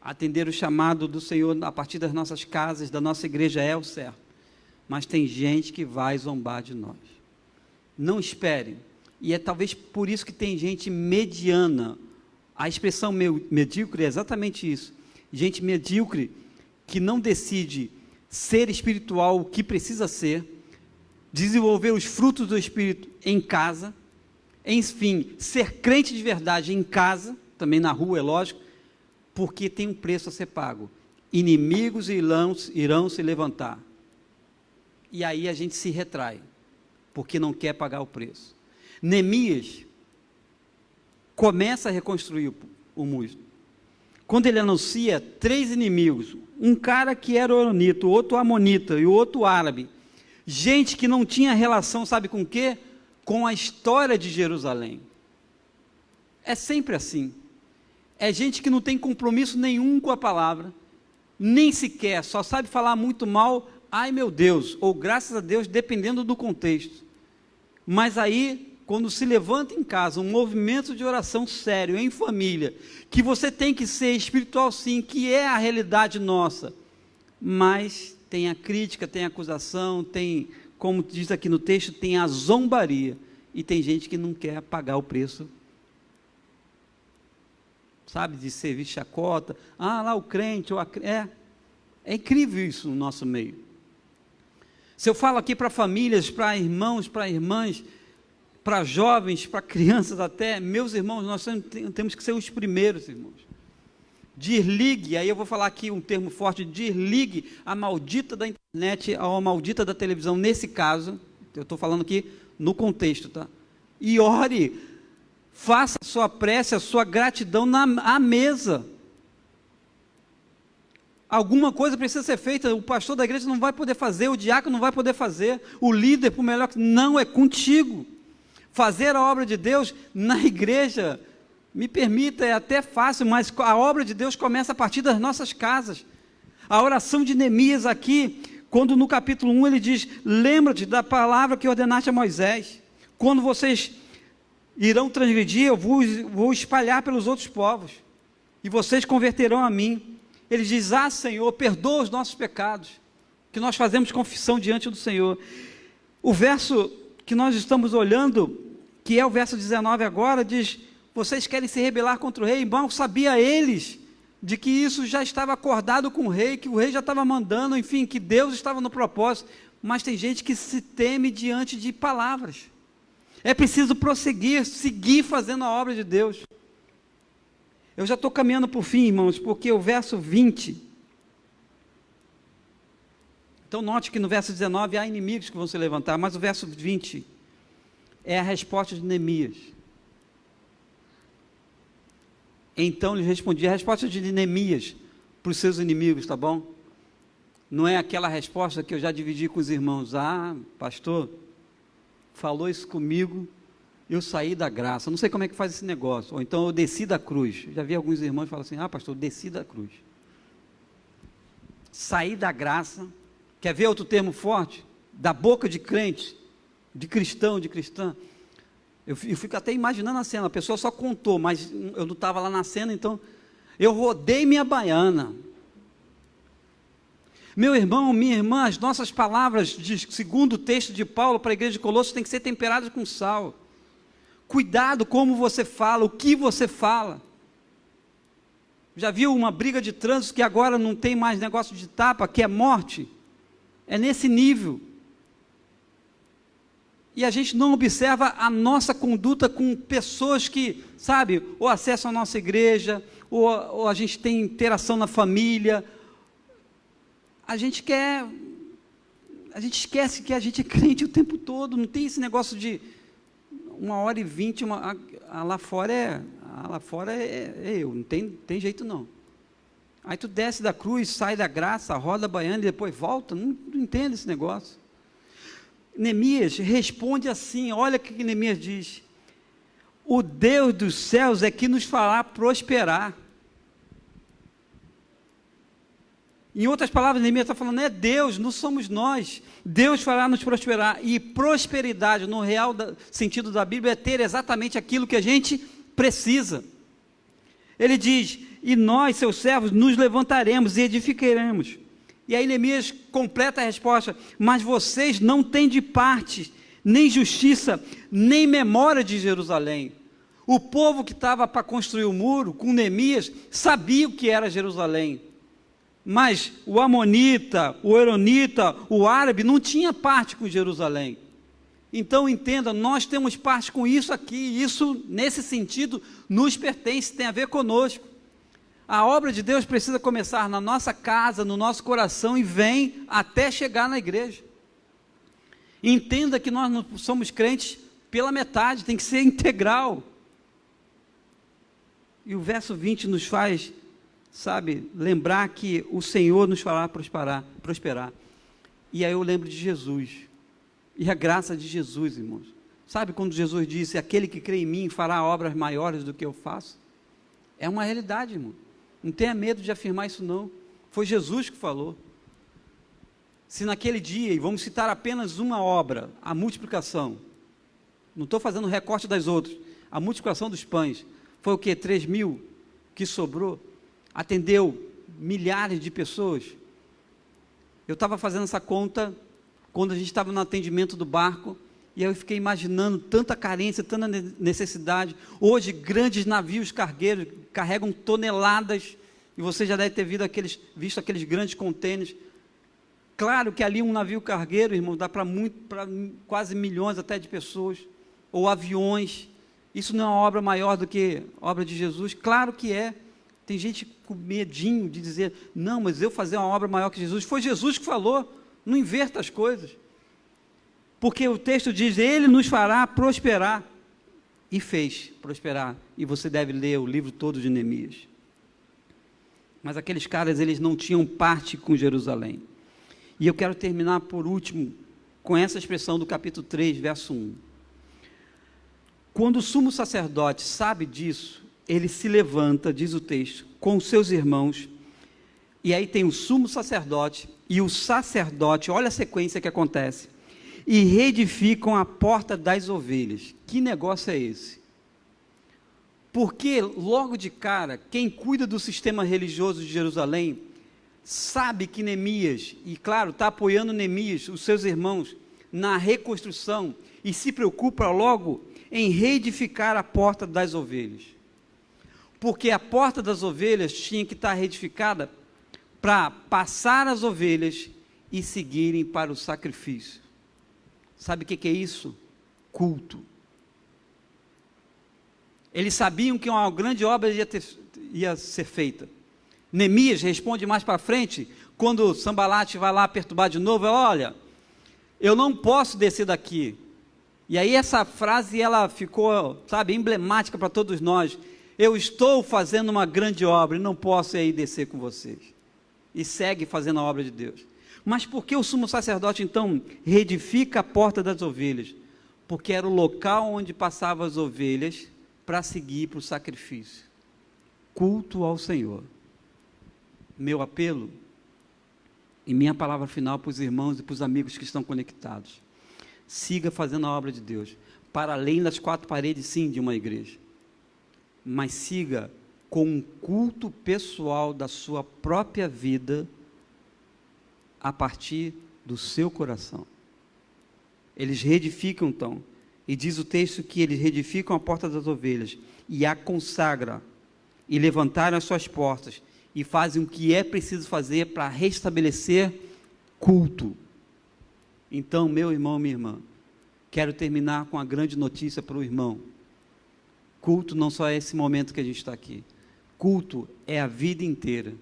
Atender o chamado do Senhor a partir das nossas casas, da nossa igreja é o certo. Mas tem gente que vai zombar de nós. Não espere. E é talvez por isso que tem gente mediana. A expressão medíocre é exatamente isso. Gente medíocre que não decide ser espiritual o que precisa ser, desenvolver os frutos do Espírito em casa, enfim, ser crente de verdade em casa, também na rua, é lógico, porque tem um preço a ser pago. Inimigos irão se levantar. E aí a gente se retrai, porque não quer pagar o preço. Neemias começa a reconstruir o muro. Quando ele anuncia 3 inimigos, um cara que era oronita, o outro amonita e o outro árabe, gente que não tinha relação, sabe com o quê? Com a história de Jerusalém. É sempre assim. É gente que não tem compromisso nenhum com a palavra, nem sequer, só sabe falar muito mal, ai meu Deus, ou graças a Deus, dependendo do contexto. Mas aí, quando se levanta em casa um movimento de oração sério, em família, que você tem que ser espiritual sim, que é a realidade nossa, mas tem a crítica, tem a acusação, tem, como diz aqui no texto, tem a zombaria, e tem gente que não quer pagar o preço, sabe, de servir chacota, lá o crente, é incrível isso no nosso meio. Se eu falo aqui para famílias, para irmãos, para irmãs, para jovens, para crianças até, meus irmãos, nós temos que ser os primeiros, irmãos. Desligue, aí eu vou falar aqui um termo forte, desligue a maldita da internet, a maldita da televisão, nesse caso, eu estou falando aqui no contexto, tá? E ore, faça a sua prece, a sua gratidão à mesa. Alguma coisa precisa ser feita, o pastor da igreja não vai poder fazer, o diácono não vai poder fazer, o líder, por melhor que não, é contigo. Fazer a obra de Deus na igreja, me permita, é até fácil, mas a obra de Deus começa a partir das nossas casas. A oração de Neemias aqui, quando no capítulo 1 ele diz, lembra-te da palavra que ordenaste a Moisés, quando vocês irão transgredir, eu vou espalhar pelos outros povos, e vocês converterão a mim. Ele diz, Senhor, perdoa os nossos pecados, que nós fazemos confissão diante do Senhor. O verso que nós estamos olhando, que é o verso 19 agora, diz, vocês querem se rebelar contra o rei, mal sabia eles, de que isso já estava acordado com o rei, que o rei já estava mandando, enfim, que Deus estava no propósito, mas tem gente que se teme diante de palavras. É preciso prosseguir, seguir fazendo a obra de Deus. Eu já estou caminhando para o fim, irmãos, porque o verso 20, então note que no verso 19 há inimigos que vão se levantar, mas o verso 20 é a resposta de Neemias. Então lhe respondi, a resposta de Neemias para os seus inimigos, tá bom? Não é aquela resposta que eu já dividi com os irmãos, pastor, falou isso comigo, eu saí da graça, não sei como é que faz esse negócio, ou então eu desci da cruz. Já vi alguns irmãos falar assim, pastor, eu desci da cruz, saí da graça. Quer ver outro termo forte? Da boca de crente, de cristão, de cristã. Eu fico até imaginando a cena, a pessoa só contou, mas eu não estava lá na cena, então eu rodei minha baiana. Meu irmão, minha irmã, as nossas palavras, segundo o texto de Paulo para a igreja de Colossos, têm que ser temperadas com sal. Cuidado como você fala, o que você fala. Já viu uma briga de trânsito que agora não tem mais negócio de tapa, que é morte? É nesse nível. E a gente não observa a nossa conduta com pessoas que, sabe, ou acessam a nossa igreja, ou a gente tem interação na família. A gente quer, a gente esquece que a gente é crente o tempo todo, não tem esse negócio de 1h20, lá fora é eu, não tem jeito não. Aí tu desce da cruz, sai da graça, roda baiana e depois volta, não entende esse negócio. Neemias responde assim, olha o que Neemias diz: o Deus dos céus é que nos fará prosperar. Em outras palavras, Neemias está falando, é Deus, não somos nós. Deus fará nos prosperar. E prosperidade, no real sentido da Bíblia, é ter exatamente aquilo que a gente precisa. Ele diz, e nós, seus servos, nos levantaremos e edificaremos. E aí Neemias completa a resposta, mas vocês não têm de parte, nem justiça, nem memória de Jerusalém. O povo que estava para construir o muro, com Neemias, sabia o que era Jerusalém. Mas o amonita, o eronita, o árabe não tinha parte com Jerusalém. Então entenda, nós temos parte com isso aqui, isso nesse sentido nos pertence, tem a ver conosco. A obra de Deus precisa começar na nossa casa, no nosso coração e vem até chegar na igreja. Entenda que nós não somos crentes pela metade, tem que ser integral. E o verso 20 nos faz, lembrar que o Senhor nos fará prosperar. E aí eu lembro de Jesus, e a graça de Jesus, irmãos. Sabe quando Jesus disse, aquele que crê em mim fará obras maiores do que eu faço? É uma realidade, irmão. Não tenha medo de afirmar isso não. Foi Jesus que falou. Se naquele dia, e vamos citar apenas uma obra, a multiplicação, não estou fazendo recorte das outras, a multiplicação dos pães, foi o quê? 3.000 que sobrou? Atendeu milhares de pessoas. Eu estava fazendo essa conta quando a gente estava no atendimento do barco, e aí eu fiquei imaginando tanta carência, tanta necessidade. Hoje, grandes navios cargueiros carregam toneladas, e você já deve ter visto aqueles grandes contêineres. Claro que ali um navio cargueiro, irmão, dá para quase milhões até de pessoas, ou aviões. Isso não é uma obra maior do que a obra de Jesus? Claro que é. Tem gente com medinho de dizer, não, mas eu fazer uma obra maior que Jesus. Foi Jesus que falou, não inverta as coisas. Porque o texto diz, ele nos fará prosperar. E fez prosperar. E você deve ler o livro todo de Neemias. Mas aqueles caras, eles não tinham parte com Jerusalém. E eu quero terminar por último, com essa expressão do capítulo 3, verso 1. Quando o sumo sacerdote sabe disso, ele se levanta, diz o texto, com os seus irmãos, e aí tem o sumo sacerdote e o sacerdote, olha a sequência que acontece, e reedificam a porta das ovelhas. Que negócio é esse? Porque logo de cara, quem cuida do sistema religioso de Jerusalém, sabe que Neemias, e claro, está apoiando Neemias, os seus irmãos, na reconstrução, e se preocupa logo em reedificar a porta das ovelhas. Porque a porta das ovelhas tinha que estar reedificada para passar as ovelhas e seguirem para o sacrifício. Sabe o que é isso? Culto. Eles sabiam que uma grande obra ia ser feita. Neemias responde mais para frente, quando Sambalate vai lá perturbar de novo, olha, eu não posso descer daqui. E aí essa frase, ela ficou, emblemática para todos nós. Eu estou fazendo uma grande obra e não posso aí descer com vocês. E segue fazendo a obra de Deus. Mas por que o sumo sacerdote, então, reedifica a porta das ovelhas? Porque era o local onde passavam as ovelhas para seguir para o sacrifício. Culto ao Senhor. Meu apelo e minha palavra final para os irmãos e para os amigos que estão conectados. Siga fazendo a obra de Deus, para além das quatro paredes, sim, de uma igreja. Mas siga com um culto pessoal da sua própria vida, a partir do seu coração. Eles reedificam então, e diz o texto que eles reedificam a porta das ovelhas, e a consagram, e levantaram as suas portas, e fazem o que é preciso fazer para restabelecer culto. Então, meu irmão, minha irmã, quero terminar com a grande notícia para o irmão. Culto não só é esse momento que a gente está aqui. Culto é a vida inteira.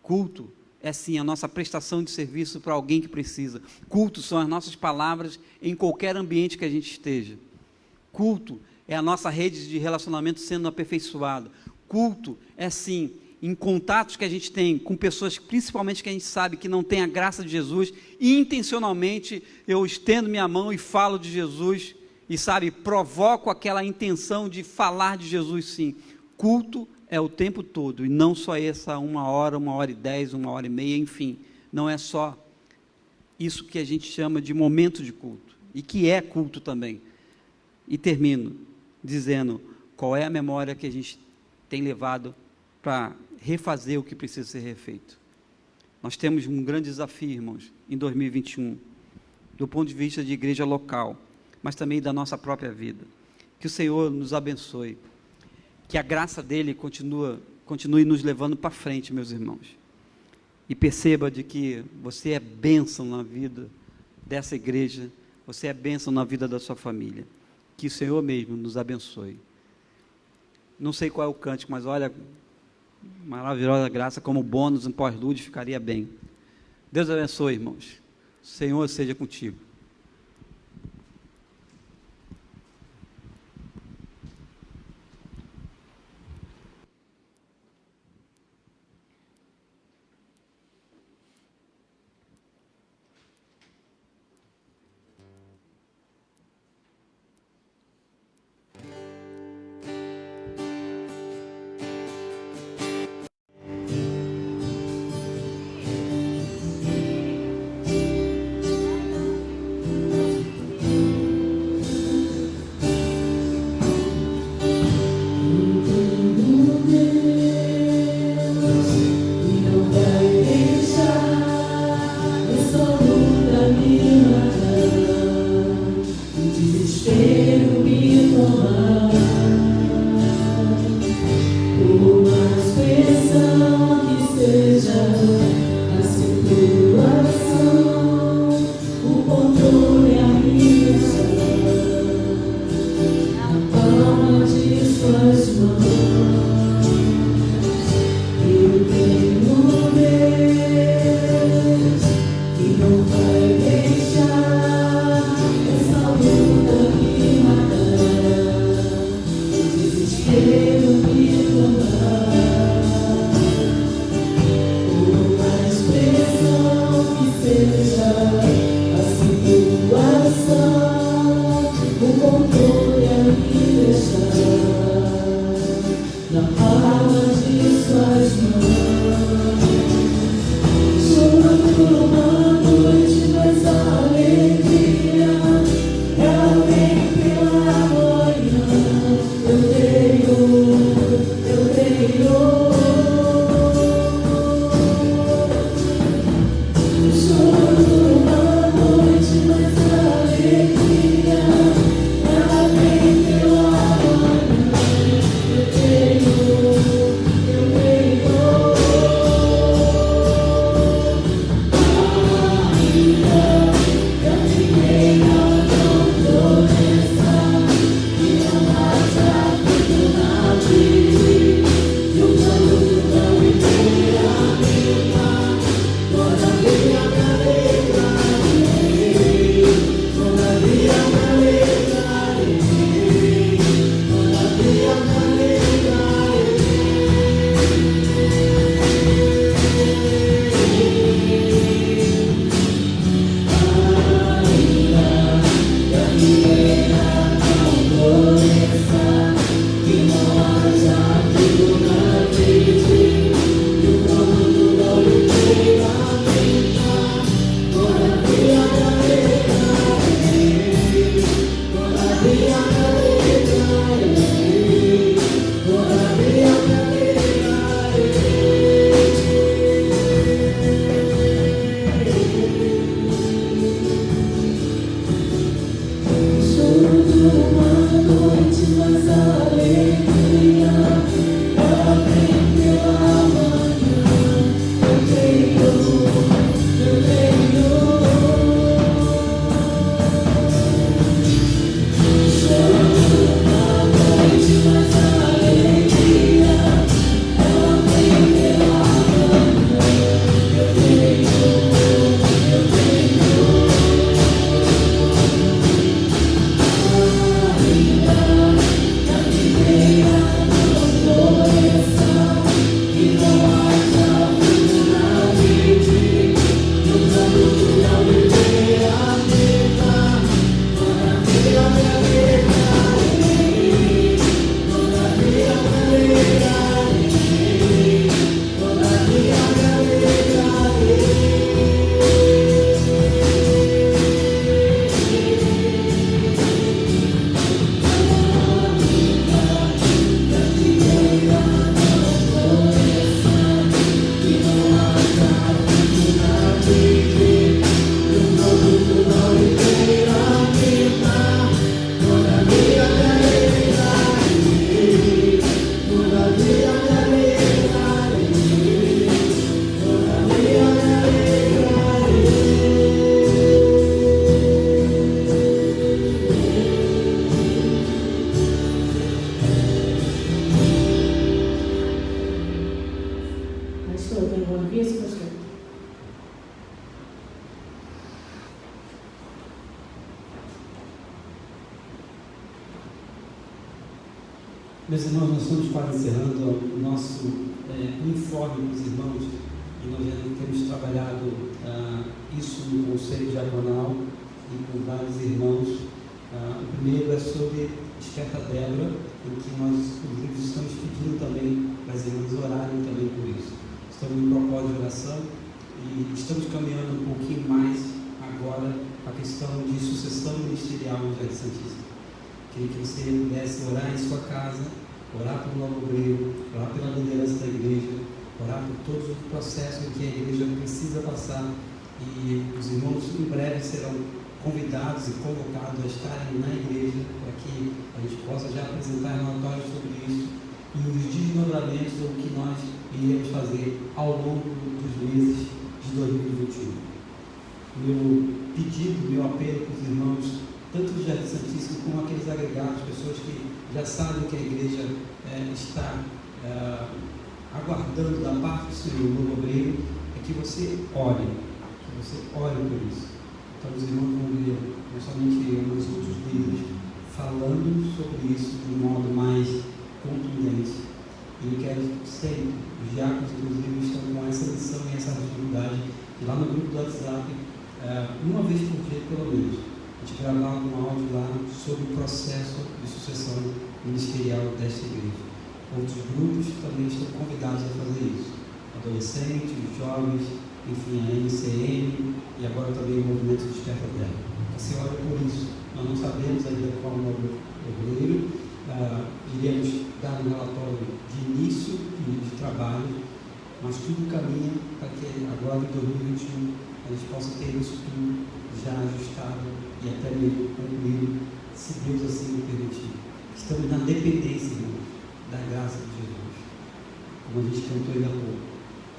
Culto é sim a nossa prestação de serviço para alguém que precisa. Culto são as nossas palavras em qualquer ambiente que a gente esteja. Culto é a nossa rede de relacionamento sendo aperfeiçoada. Culto é sim em contatos que a gente tem com pessoas, principalmente que a gente sabe que não tem a graça de Jesus, e intencionalmente eu estendo minha mão e falo de Jesus, e sabe, provoco aquela intenção de falar de Jesus sim. Culto é o tempo todo, e não só essa 1h10, 1h30, enfim, não é só isso que a gente chama de momento de culto, e que é culto também. E termino dizendo qual é a memória que a gente tem levado para refazer o que precisa ser refeito. Nós temos um grande desafio, irmãos, em 2021, do ponto de vista de igreja local, mas também da nossa própria vida. Que o Senhor nos abençoe, que a graça dele continue nos levando para frente, meus irmãos. E perceba de que você é bênção na vida dessa igreja, você é bênção na vida da sua família. Que o Senhor mesmo nos abençoe. Não sei qual é o cântico, mas olha, maravilhosa graça, como bônus, um pós-lúdio, ficaria bem. Deus abençoe, irmãos. O Senhor seja contigo. Meus irmãos, nós estamos quase encerrando o nosso informe para os irmãos e nós já temos trabalhado isso no conselho diaconal e com vários irmãos. O primeiro é sobre Desperta Débora, em que nós, inclusive, estamos pedindo também para as irmãs orarem também por isso. Estamos em propósito de oração e estamos caminhando um pouquinho mais agora a questão de sucessão ministerial no Jardim Santíssimo. Queria que você pudesse orar em sua casa, orar pelo novo obreiro, orar pela liderança da igreja, orar por todos os processos que a igreja precisa passar. E os irmãos em breve serão convidados e convocados a estarem na igreja para que a gente possa já apresentar relatórios sobre isso e os desdobramentos do que nós iremos fazer ao longo dos meses de 2021. Meu pedido, meu apelo para os irmãos, tanto do Jardim Santíssimo como aqueles agregados, pessoas que já sabem que a igreja está aguardando da parte do Senhor, o novo obreiro, é que você ore por isso. Então os irmãos vão ver, não somente eu, mas outros líderes, falando sobre isso de um modo mais contundente. E eu quero sempre, os diáconos inclusive estão com essa missão e essa dificuldade, e lá no grupo do WhatsApp, uma vez por dia pelo menos, a gente gravar um áudio lá sobre o processo de sucessão ministerial desta igreja. Outros grupos também estão convidados a fazer isso. Adolescentes, jovens, enfim, a MCM e agora também o movimento Desperta Débora. Você olha por isso. Nós não sabemos ainda qual é o novo obreiro. Iremos dar um relatório de início de trabalho, mas tudo caminha para que agora em 2021 a gente possa ter isso tudo já ajustado e até mesmo concluído, se Deus assim o permitir. Estamos na dependência, irmãos, da graça de Jesus. Como a gente cantou ainda há pouco.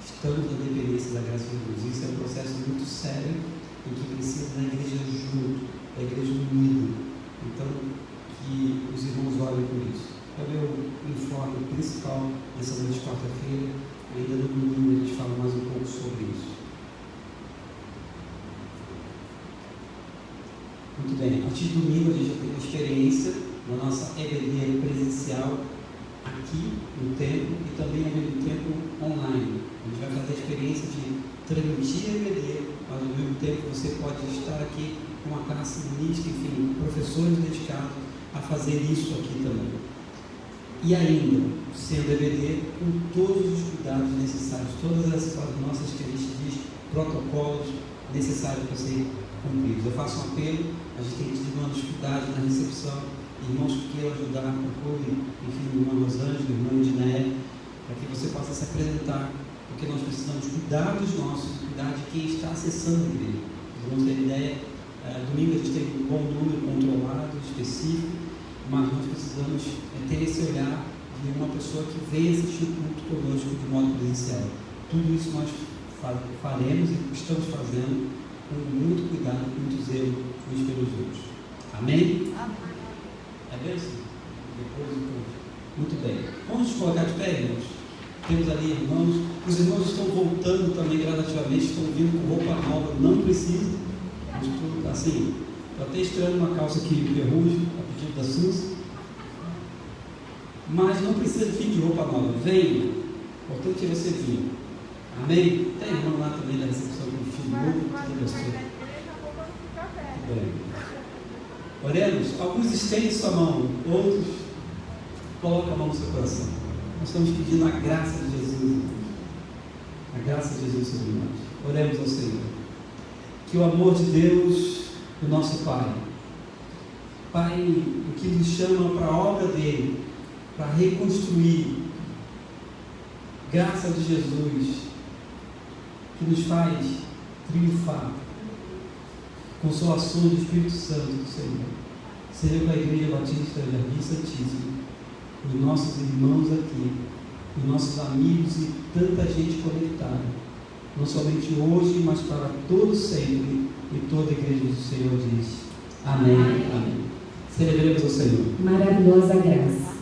Estamos na dependência da graça de Jesus. Isso é um processo muito sério em que precisa da igreja junto, da igreja unida. Então, que os irmãos olhem por isso. É o meu informe principal nessa noite de quarta-feira. Ainda no domingo a gente fala mais um pouco sobre isso. Muito bem, a partir de domingo a gente já tem uma experiência na nossa EBD presencial aqui no templo e também ao mesmo tempo online. A gente vai fazer a experiência de transmitir a EBD, mas ao mesmo tempo você pode estar aqui com uma classe mista, enfim, professores dedicados a fazer isso aqui também. E ainda, sendo EBD, com todos os cuidados necessários, todas as nossas, que a gente diz, protocolos necessários para serem cumpridos. Eu faço um apelo, a gente tem tido uma dificuldade na recepção, irmãos que queiram ajudar, procure, enfim, o irmão Rosângela, o irmão Edneia, para que você possa se apresentar, porque nós precisamos cuidar dos nossos, cuidar de quem está acessando a igreja. Vamos ter ideia, domingo a gente tem um bom número controlado, específico, mas nós precisamos ter esse olhar de uma pessoa que vem assistir o culto conosco de modo presencial. Tudo isso nós faremos e estamos fazendo com muito cuidado, com muito zelo uns pelos outros. Amém? Amém. É mesmo? Depois do culto. Muito bem. Vamos nos colocar de pé, irmãos? Temos ali irmãos. Os irmãos estão voltando também gradativamente, estão vindo com roupa nova, não precisa. Assim, estou até estranhando uma calça aqui de ferrugem, a pedido da Suzy. Mas não precisa vir de roupa nova. Venha. O importante é você vir. Amém? Tem irmão lá também da recepção com o filho novo. Tudo abençoe. Muito bem. Oremos. Alguns estendem sua mão, outros colocam a mão no seu coração. Nós estamos pedindo a graça de Jesus. A graça de Jesus sobre nós. Oremos ao Senhor. Que o amor de Deus, o nosso Pai, o que nos chama para a obra dele, para reconstruir, graça de Jesus, que nos faz triunfar, consolações do Espírito Santo do Senhor, seja com a Igreja Batista Jardim Santíssimo, os nossos irmãos aqui, os nossos amigos e tanta gente conectada, não somente hoje, mas para todo sempre, e toda a Igreja do Senhor diz: Amém. Amém. Celebremos ao Senhor. Maravilhosa graça.